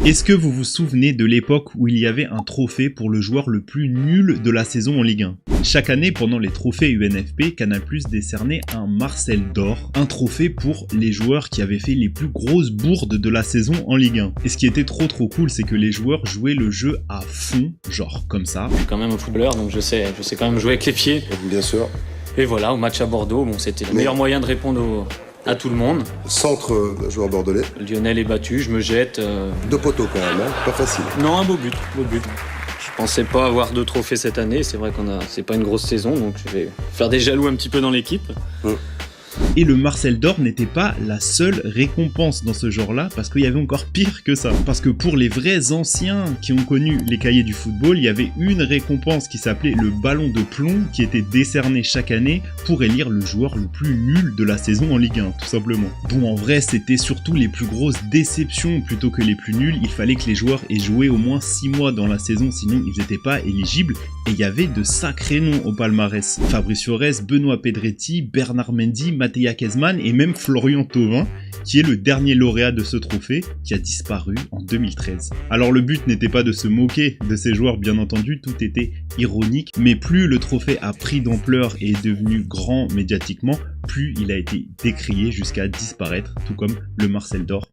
Est-ce que vous vous souvenez de l'époque où il y avait un trophée pour le joueur le plus nul de la saison en Ligue 1? Chaque année, pendant les trophées UNFP, Canal+ décernait un Marcel d'or, un trophée pour les joueurs qui avaient fait les plus grosses bourdes de la saison en Ligue 1. Et ce qui était trop cool, c'est que les joueurs jouaient le jeu à fond, genre comme ça. Je suis quand même un footballeur, donc je sais quand même jouer avec les pieds. Bien sûr. Et voilà, au match à Bordeaux, bon, c'était le meilleur moyen de répondre à tout le monde. Centre joueur bordelais. Lionel est battu, je me jette. Deux poteaux quand même, hein. Pas facile. Non, un beau but. Je pensais pas avoir de trophées cette année, c'est vrai c'est pas une grosse saison, donc je vais faire des jaloux un petit peu dans l'équipe. Et le Marcel d'or n'était pas la seule récompense dans ce genre-là, parce qu'il y avait encore pire que ça. Parce que pour les vrais anciens qui ont connu les cahiers du football, il y avait une récompense qui s'appelait le ballon de plomb, qui était décerné chaque année pour élire le joueur le plus nul de la saison en Ligue 1, tout simplement. Bon, en vrai, c'était surtout les plus grosses déceptions plutôt que les plus nuls. Il fallait que les joueurs aient joué au moins 6 mois dans la saison, sinon ils n'étaient pas éligibles. Et il y avait de sacrés noms au palmarès. Fabrice Fiorez, Benoît Pedretti, Bernard Mendy, Mattia Kezman et même Florian Thauvin, qui est le dernier lauréat de ce trophée, qui a disparu en 2013. Alors le but n'était pas de se moquer de ces joueurs, bien entendu, tout était ironique, mais plus le trophée a pris d'ampleur et est devenu grand médiatiquement, plus il a été décrié jusqu'à disparaître, tout comme le Marcel d'or